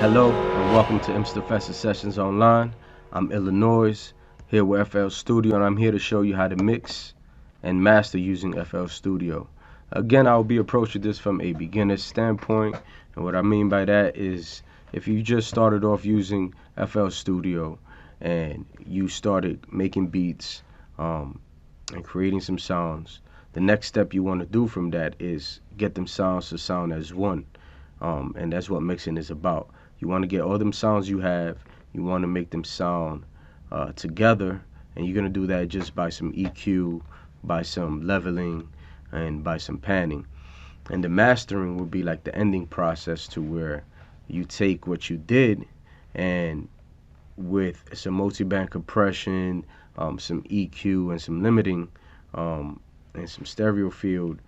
Hello and welcome to IMSTA FESTA Sessions Online. I'm Illinois, here with FL Studio, and I'm here to show you how to mix and master using FL Studio. Again, I'll be approaching this from a beginner's standpoint, and what I mean by that is if you just started off using FL Studio and you started making beats and creating some sounds, the next step you want to do from that is get them sounds to sound as one, and that's what mixing is about. You want to get all them sounds you have, you want to make them sound together, and you're going to do that just by some EQ, by some leveling, and by some panning. And the mastering will be like the ending process to where you take what you did and with some multi-band compression, some EQ, and some limiting, and some stereo field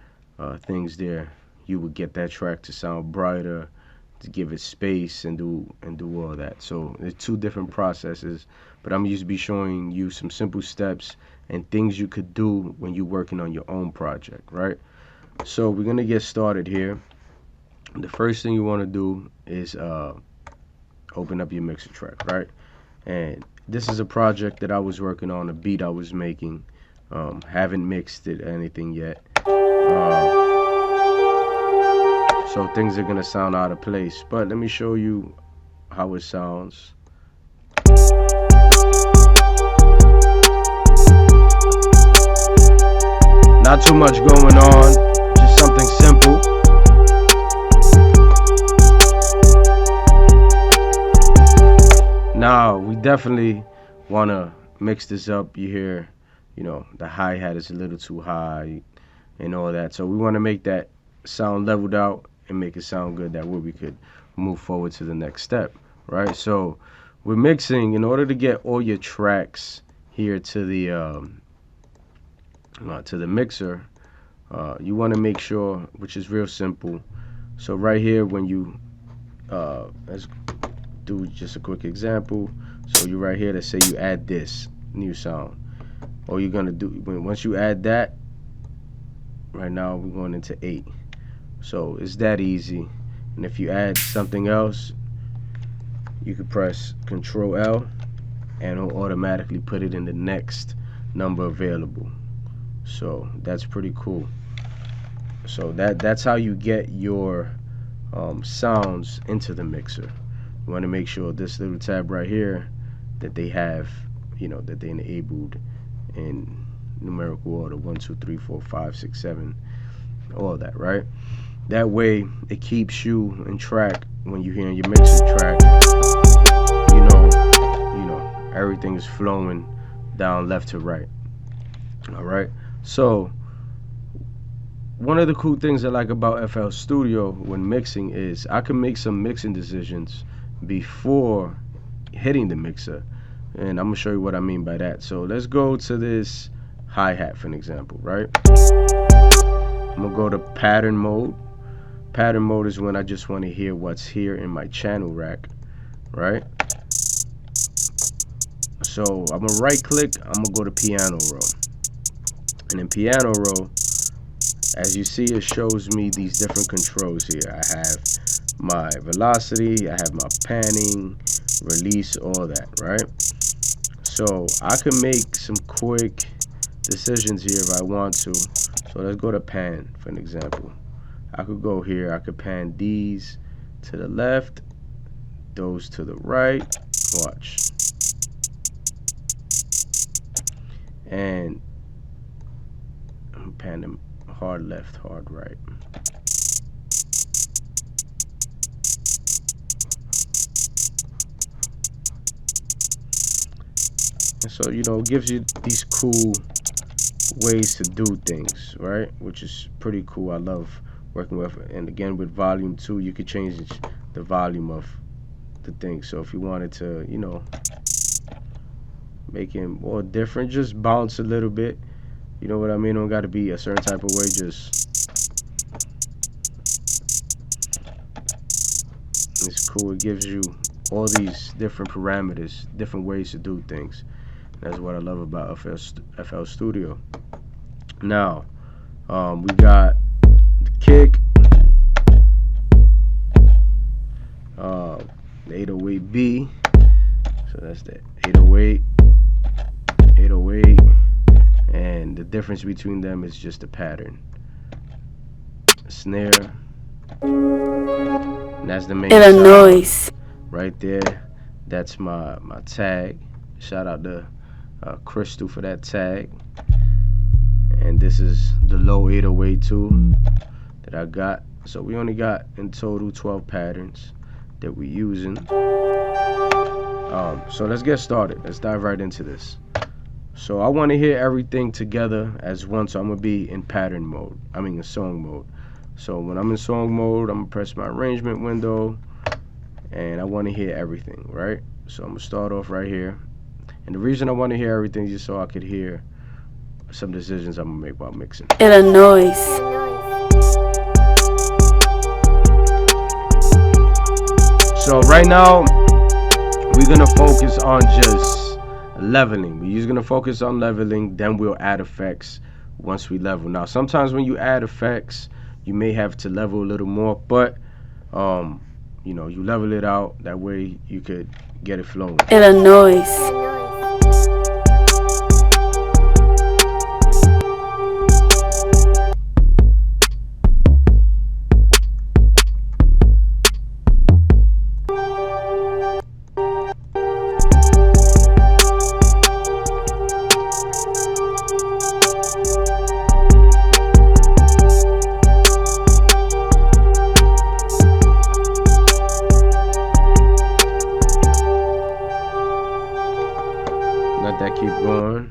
things there, you would get that track to sound brighter, to give it space and do all that. So there's two different processes, but I'm used to be showing you some simple steps and things you could do when you're working on your own project, right? So we're gonna get started here. The first thing you want to do is open up your mixer track, right? And this is a project that I was working on, a beat I was making. Haven't mixed it or anything yet. So things are gonna sound out of place, but let me show you how it sounds. Not too much going on, just something simple. Now we definitely wanna mix this up. You hear, the hi-hat is a little too high and all that, so we want to make that sound leveled out and make it sound good. That way we could move forward to the next step, right? So we're mixing. In order to get all your tracks here to the mixer, you want to make sure, which is real simple. So right here, when you let's do just a quick example. So you right here, let's say you add this new sound. All you're gonna do once you add that, right now we're going into 8. So it's that easy. And if you add something else, you could press Control L and it'll automatically put it in the next number available. So that's pretty cool. So that's how you get your sounds into the mixer. You want to make sure this little tab right here that they have, that they enabled in numerical order, 1 2 3 4 5 6 7, all that, right? That way it keeps you in track when you're hearing your mixing track. Everything is flowing down left to right. All right. So one of the cool things I like about FL Studio when mixing is I can make some mixing decisions before hitting the mixer, and I'm gonna show you what I mean by that. So let's go to this hi-hat for an example, right? I'm gonna go to pattern mode. Pattern mode is when I just want to hear what's here in my channel rack, right? So I'm gonna right click, I'm gonna go to piano roll, and in piano roll, as you see, it shows me these different controls here. I have my velocity, I have my panning, release, all that, right? So I can make some quick decisions here if I want to. So let's go to pan for an example. I could go here, I could pan these to the left, those to the right, watch. And I'm pan them hard left, hard right. And so, it gives you these cool ways to do things, right? Which is pretty cool. I love working with, and again with volume 2, you could change the volume of the thing. So if you wanted to, make it more different, just bounce a little bit. You know what I mean? Don't got to be a certain type of way. Just it's cool. It gives you all these different parameters, different ways to do things. That's what I love about FL Studio. Now, we got the kick. the 808B. So that's the 808, 808, and the difference between them is just the pattern. Snare, and that's the main sound right there. That's my tag. Shout out to Crystal for that tag. And this is the low 808 too that I got. So we only got in total 12 patterns that we're using. So let's get started. Let's dive right into this. So I want to hear everything together as one. So I'm gonna be in pattern mode. I mean in song mode. So when I'm in song mode, I'm gonna press my arrangement window, and I want to hear everything, right? So I'm gonna start off right here. And the reason I want to hear everything is just so I could hear some decisions I'm gonna make while mixing. Illinois. So right now we're gonna focus on just leveling. We're just gonna focus on leveling, then we'll add effects once we level. Now sometimes when you add effects, you may have to level a little more, but you know, you level it out, that way you could get it flowing. Illinois. Let that keep going.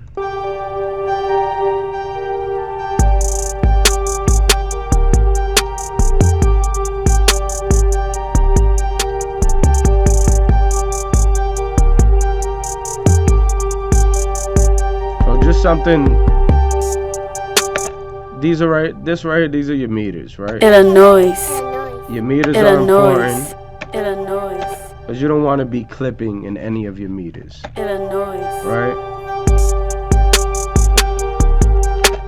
So just something. These are right. This right here. These are your meters, right? Illinois. Your meters are important. Illinois. Because you don't want to be clipping in any of your meters. Illinois. Right?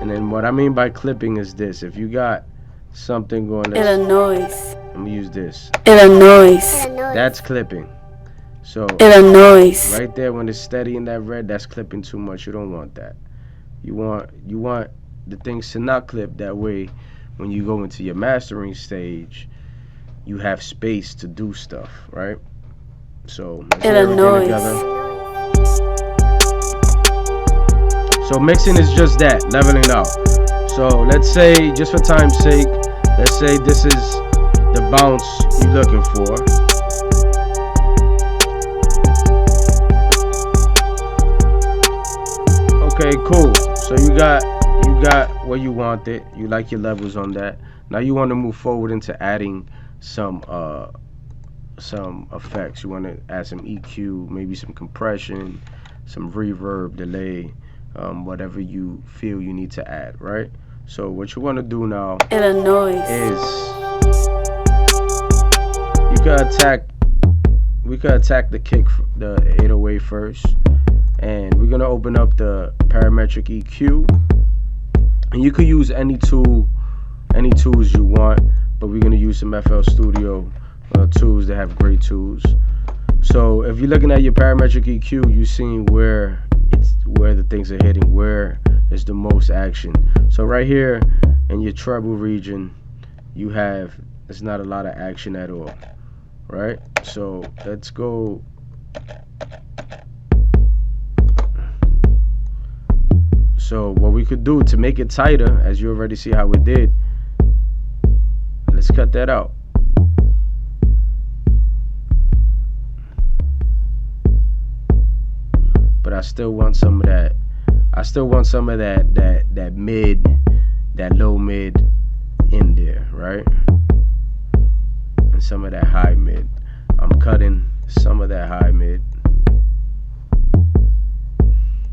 And then what I mean by clipping is this. If you got something going, Illinois. let me use this. Illinois. That's clipping. So Illinois. right there when it's steady in that red, that's clipping too much. You don't want that. You want the things to not clip. That way when you go into your mastering stage, you have space to do stuff, right? So let's get everything together. So mixing is just that, leveling out. So let's say, just for time's sake, let's say this is the bounce you're looking for. Okay, cool. So you got where you want it. You like your levels on that. Now you want to move forward into adding some effects. You want to add some EQ, maybe some compression, some reverb, delay, whatever you feel you need to add, right? So what you want to do now Illinois. is we could attack the kick, the 808 first, and we're gonna open up the parametric EQ, and you could use any tools you want, but we're gonna use some FL Studio tools that have great tools. So if you're looking at your parametric EQ, you're seeing where the things are hitting, where is the most action. So right here in your treble region, there's not a lot of action at all, right? So let's go. So what we could do to make it tighter, as you already see how it did, let's cut that out. But I still want some of that. I still want some of that mid, that low mid in there, right? And some of that high mid. I'm cutting some of that high mid.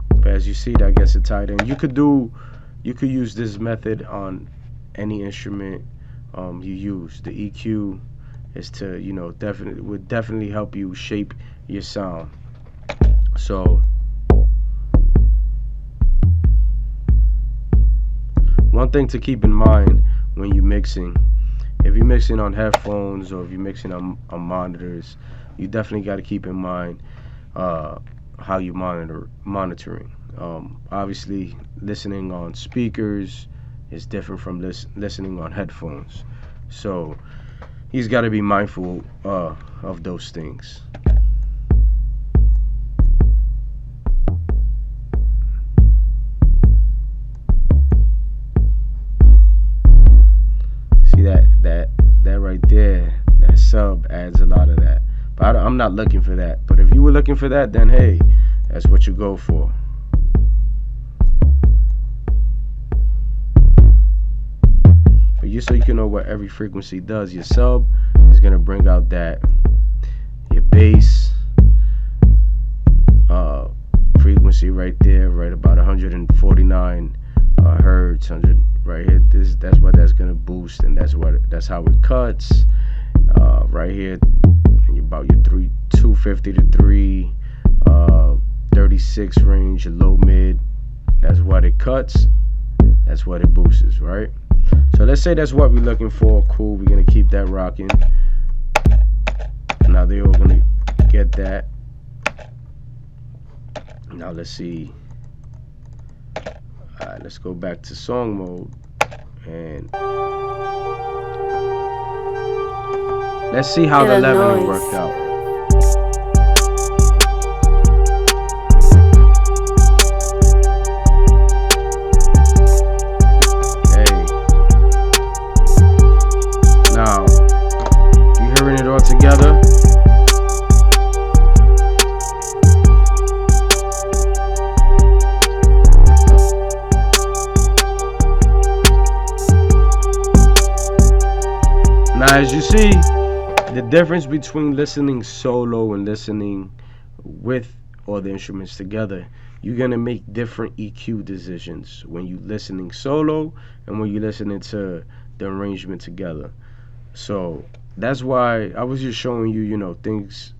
But as you see, that gets it tighter. And you could use this method on any instrument you use. The EQ is to, would definitely help you shape your sound. So one thing to keep in mind when you're mixing, if you're mixing on headphones or if you're mixing on monitors, you definitely got to keep in mind how you monitoring. Obviously, listening on speakers is different from listening on headphones. So he's got to be mindful of those things. See that right there, that sub adds a lot of that. But I'm not looking for that. But if you were looking for that, then hey, that's what you go for. But just so you can know what every frequency does, your sub is gonna bring out that your bass frequency right there, right about 149 hertz, 100 right here. That's what that's gonna boost, and that's how it cuts. Right here, about your 250 to 36 range, your low mid. That's what it cuts. That's what it boosts, right? So let's say that's what we're looking for. Cool. We're gonna keep that rocking. Now they're all gonna get that. Now let's see. Alright, let's go back to song mode and let's see how the leveling worked out. Hey. Now, you hearing it all together? Now, as you see, the difference between listening solo and listening with all the instruments together, you're going to make different EQ decisions when you're listening solo and when you're listening to the arrangement together. So that's why I was just showing you, things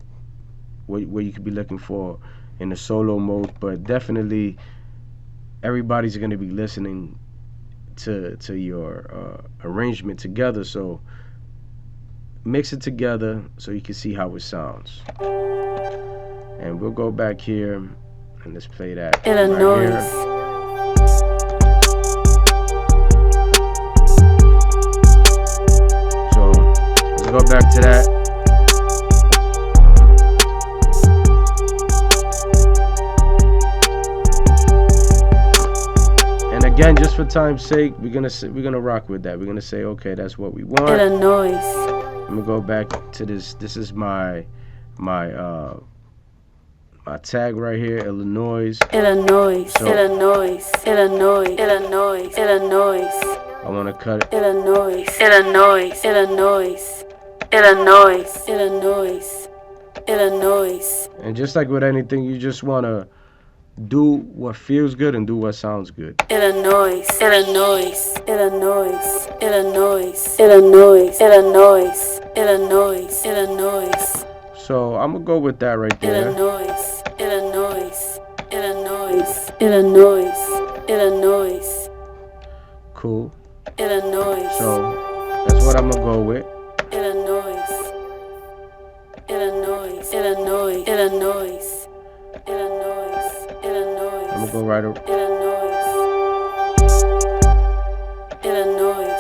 where you could be looking for in the solo mode, but definitely everybody's going to be listening to your arrangement together. So mix it together so you can see how it sounds. And we'll go back here and let's play that Illinois. Right here. So let's go back to that. And again, just for time's sake, we're gonna rock with that. We're gonna say, okay, that's what we want. Illinois. Let me go back to this. This is my tag right here, Illinois. Illinois. So, Illinois. Illinois. Illinois. Illinois. I want to cut it. Illinois. Illinois. Illinois. Illinois. Illinois. Illinois. And just like with anything, you just want to do what feels good and do what sounds good. Illinois. Illinois. Illinois. Illinois. Illinois. Illinois. Illinois. Illinois. So I'm gonna go with that right there. Illinois. Illinois. Illinois. Illinois. Illinois. Cool. Illinois. So that's what I'm gonna go with. Illinois. Illinois. Illinois. Illinois. Illinois. Illinois. I'm gonna go right over. Illinois. Illinois.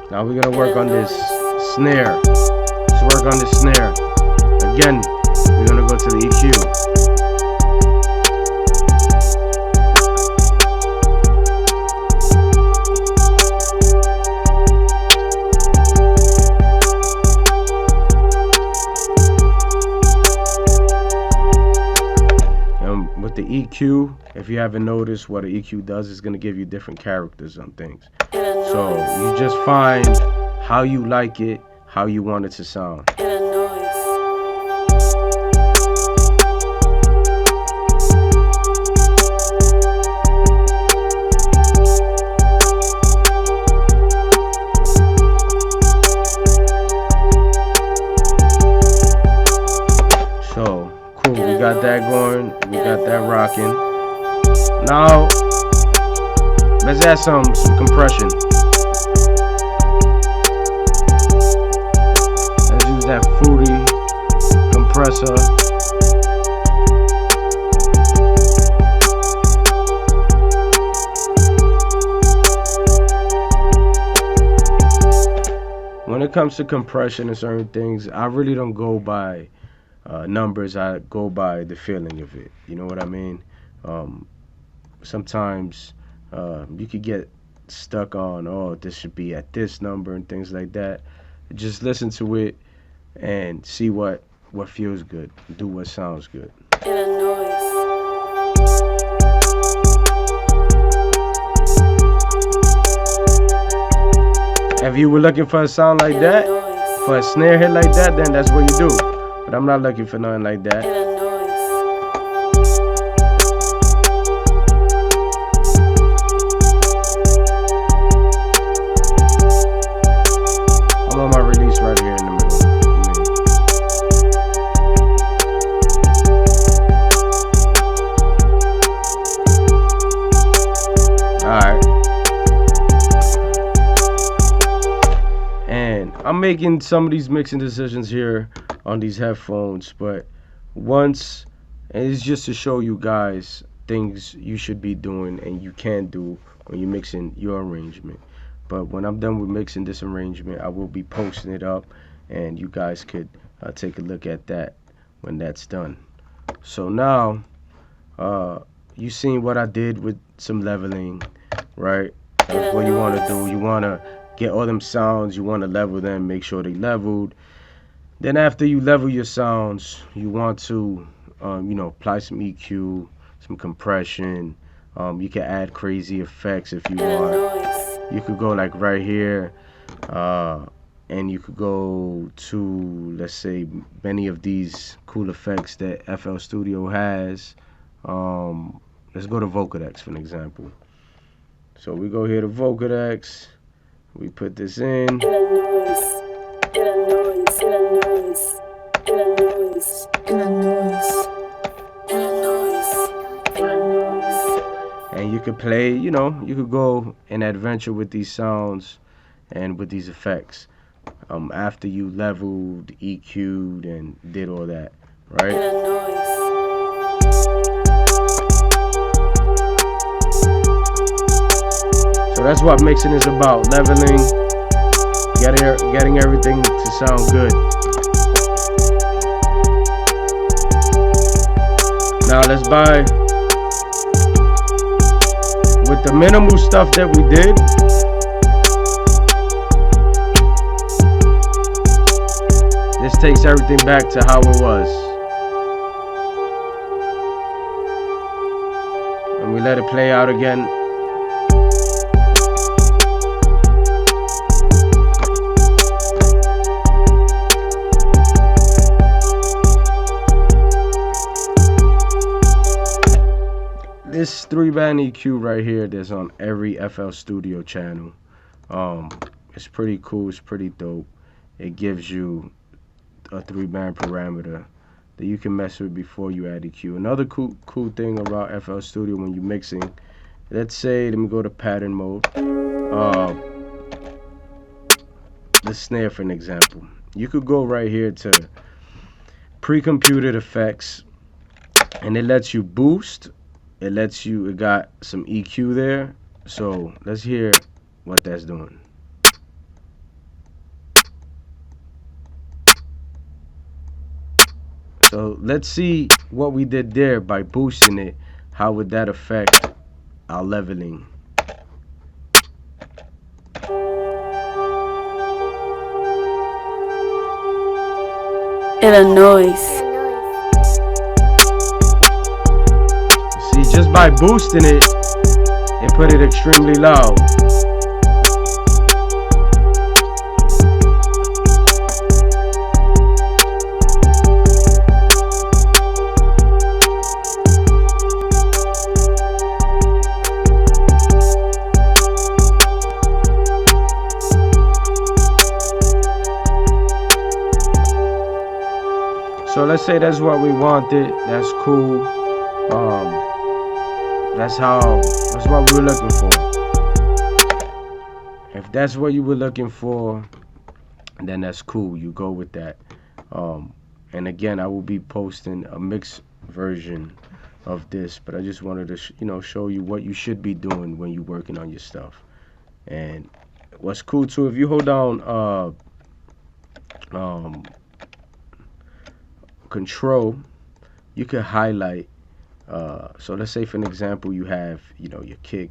Now we're gonna work on this snare. Let's work on this snare. Again, we're gonna go to the EQ. With the EQ, if you haven't noticed what an EQ does, it's going to give you different characters on things. So you just find how you like it, how you want it to sound. So cool, we got that going, we got that rocking. Now let's add some compression. fruity, compressor. When it comes to compression and certain things, I really don't go by numbers. I go by the feeling of it. You know what I mean? Sometimes you could get stuck on, oh, this should be at this number and things like that. Just listen to it and see what feels good. Do what sounds good. Illinois. If you were looking for a sound like that, for a snare hit like that, then that's what you do. But I'm not looking for nothing like that. I'm on my release right here in the middle. Alright. And I'm making some of these mixing decisions here on these headphones, but once, and it's just to show you guys things you should be doing and you can do when you're mixing your arrangement. But when I'm done with mixing this arrangement, I will be posting it up, and you guys could take a look at that when that's done. So now, you seen what I did with some leveling, right? That's what you want to do. You want to get all them sounds, you want to level them, make sure they leveled. Then after you level your sounds, you want to, apply some EQ, some compression. You can add crazy effects if you want. You could go like right here, and you could go to, let's say, many of these cool effects that FL Studio has. Let's go to Vocodex for an example. So we go here to Vocodex, we put this in. And you could play, you could go and adventure with these sounds and with these effects after you leveled, EQ'd, and did all that, right? So that's what mixing is about, leveling, getting everything to sound good. Now let's buy, with the minimal stuff that we did, this takes everything back to how it was. And we let it play out again. This 3-band EQ right here that's on every FL Studio channel. It's pretty cool, it's pretty dope. It gives you a 3-band parameter that you can mess with before you add EQ. Another cool thing about FL Studio when you're mixing, let's say, let me go to pattern mode. The snare for an example. You could go right here to pre-computed effects, and it lets you boost. It got some EQ there. So let's hear what that's doing. So let's see what we did there by boosting it. How would that affect our leveling? Illinois. See, just by boosting it, it put it extremely loud. So let's say that's what we wanted. That's cool. That's what we were looking for. If that's what you were looking for, then that's cool. You go with that. And again, I will be posting a mixed version of this, but I just wanted to show you what you should be doing when you're working on your stuff. And what's cool too, if you hold down um, control, you can highlight. So let's say for an example, you have your kick,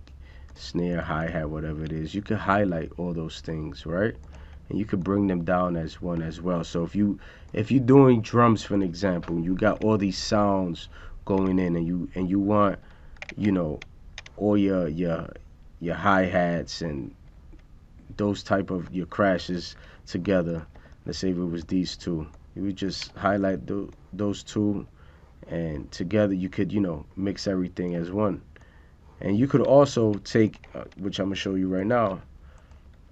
snare, hi-hat, whatever it is. You can highlight all those things, right? And you could bring them down as one as well. So if you're doing drums for an example, you got all these sounds going in, and you want all your hi-hats and those type of your crashes together. Let's say if it was these two, you would just highlight those two, and together you could mix everything as one. And you could also take which I'm gonna show you right now.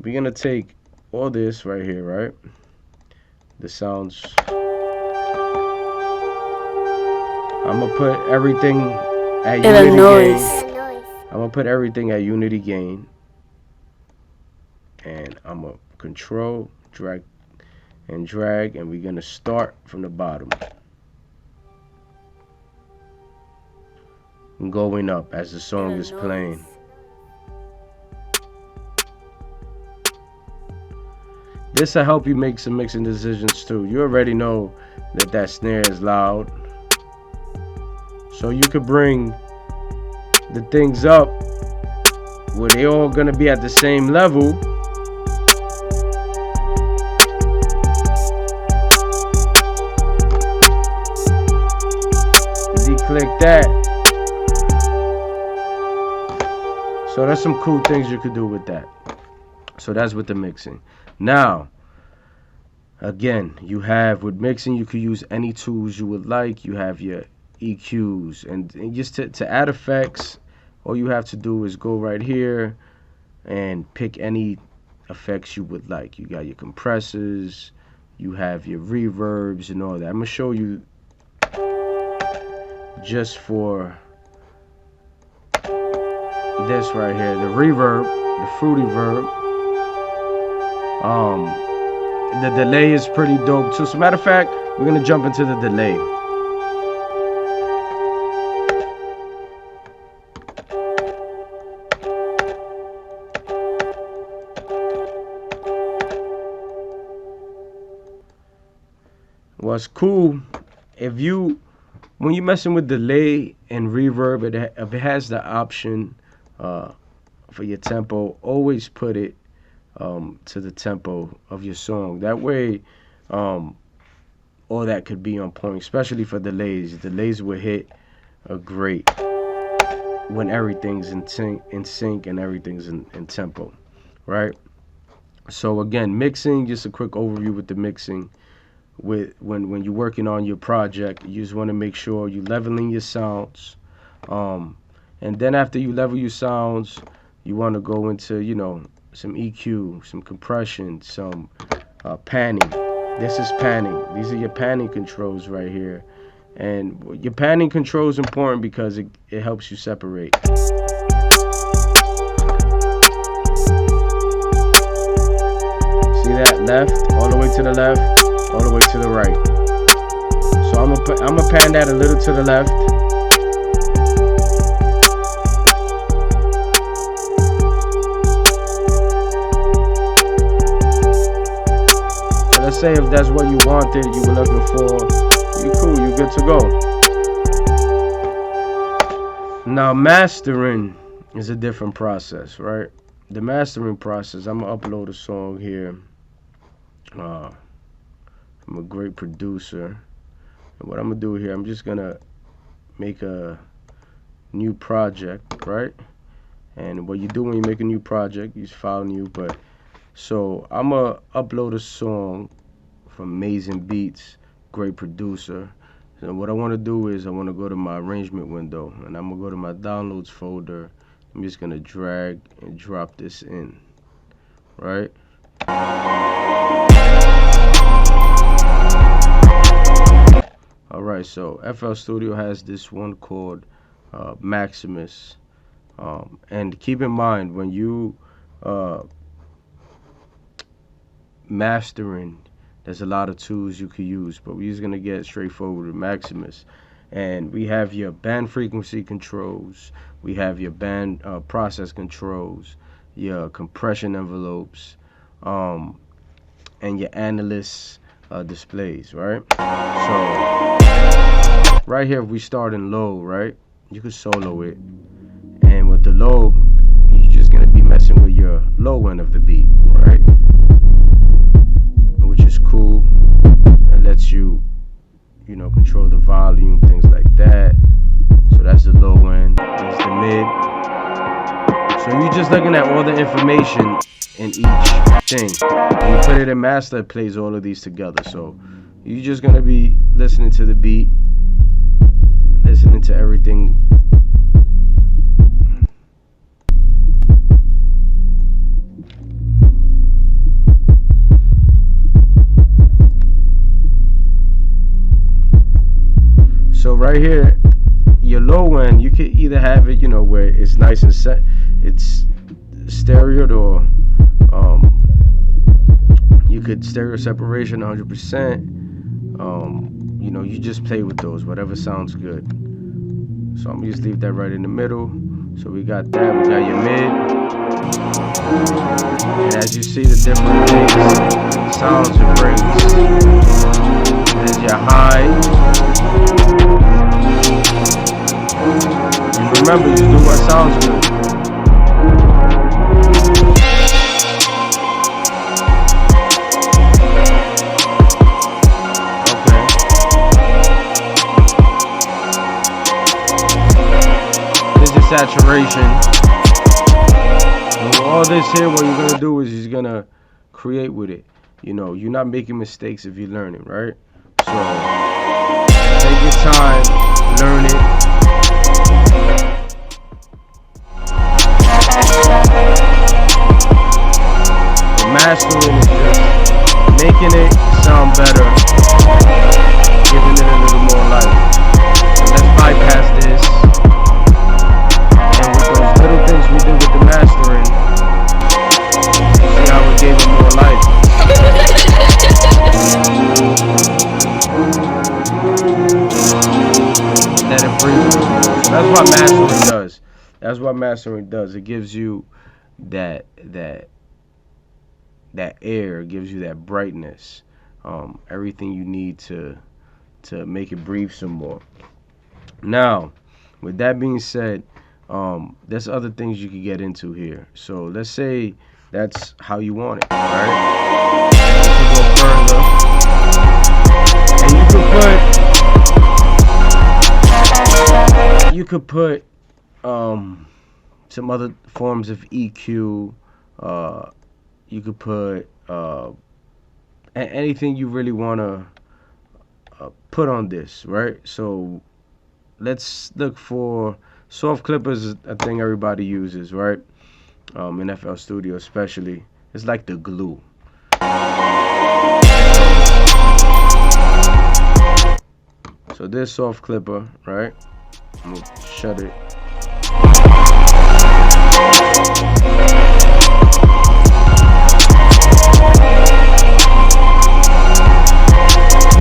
We're gonna take all this right here, right? The sounds. I'm gonna put everything at unity Illinois. gain. I'm gonna put everything at unity gain, and I'm gonna control, drag, and we're gonna start from the bottom, going up as the song is playing. This will help you make some mixing decisions too. You already know that snare is loud, so you could bring the things up where they all gonna be at the same level. Declick that. So that's some cool things you could do with that. So that's with the mixing. Now, again, you have with mixing, you could use any tools you would like. You have your EQs, and just to add effects, all you have to do is go right here and pick any effects you would like. You got your compressors, you have your reverbs and all that. I'm gonna show you just for this right here, the reverb, the fruity verb. The delay is pretty dope too. So matter of fact, we're gonna jump into the delay. What's cool, when you're messing with delay and reverb, if it has the option for your tempo, always put it to the tempo of your song. That way, all that could be on point, especially for delays. Delays will hit great when everything's in sync and everything's in tempo, right? So again, mixing, just a quick overview with the mixing. When you're working on your project, you just want to make sure you're leveling your sounds, and then after you level your sounds, you want to go into some EQ, some compression, some panning. This is panning. These are your panning controls right here, and your panning control is important because it helps you separate. See that? Left, all the way to the left, all the way to the right. So I'm gonna pan that a little to the left. So let's say if that's what you wanted, you were looking for, you cool, you good to go. Now mastering is a different process, right? The mastering process, I'm gonna upload a song here. I'm a great producer, and what I'm gonna do here, I'm just gonna make a new project, right? And what you do when you make a new project, you just file new. But so I'm gonna upload a song from Amazing Beats, great producer. So what I want to do is I want to go to my arrangement window, and I'm gonna go to my downloads folder. I'm just gonna drag and drop this in, right? Alright, so FL Studio has this one called Maximus, and keep in mind when you mastering, There's a lot of tools you could use, but we're just gonna get straightforward with Maximus. And we have your band frequency controls, we have your band process controls, your compression envelopes, and your analyst displays, right? So right here, if we start in low, right, you can solo it, and with the low, you're just gonna be messing with your low end of the beat, right? Which is cool. It lets you, control the volume, things like that. So that's the low end. There's the mid. So you're just looking at all the information in each thing. When you put it in master, it plays all of these together. So you're just gonna be listening to the beat, listening to everything. So right here, your low end, you could either have it, where it's nice and set, it's stereoed, or you could stereo separation 100%. You just play with those, whatever sounds good. So I'm gonna just leave that right in the middle. So we got that, we got your mid, and as you see the different things, sounds it brings. There's your high. And remember, you do what sounds good. Saturation. And with all this here, what you're gonna do is you're gonna create with it. You're not making mistakes if you're learning, right? So take your time, learn it. But mastering is just making it sound better, giving it a little more life. So let's bypass this. Little things we did with the mastering, see how it gave it more life. Let it breathe. So that's what mastering does. That's what mastering does. It gives you that air, it gives you that brightness, everything you need to make it breathe some more. Now, with that being said, there's other things you can get into here. So let's say that's how you want it, right? You could put some other forms of EQ. You could put anything you really want to put on this, right? So let's look for soft clippers is a thing everybody uses, right? In FL Studio especially. It's like the glue. So this soft clipper, right? I'm gonna shut it.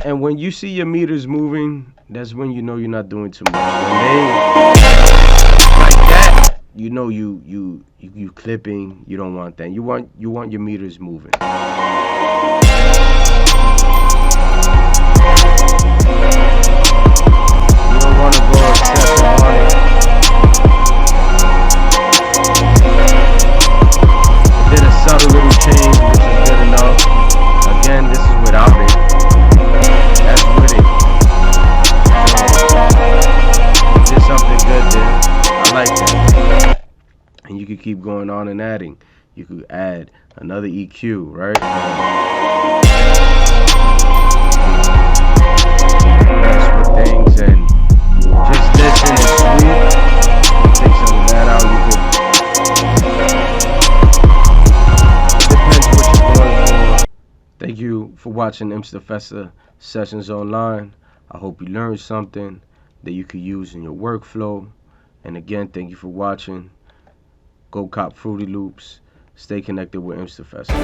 And when you see your meters moving, that's when you know you're not doing too much. When they like that, you know you clipping. You don't want that. You want your meters moving. You don't want to go excessive on it. I did a subtle little change, which is good enough. Again, this is without it. That's with it. Did something good there. I like that. And you could keep going on and adding. You could add another EQ, right? Mess with things and just listen and sweep. Take some of that out. It depends what you're going for. Thank you for watching IMSTA FESTA Sessions Online. I hope you learned something that you could use in your workflow. And again, thank you for watching. Go cop Fruity Loops. Stay connected with IMSTA FESTA.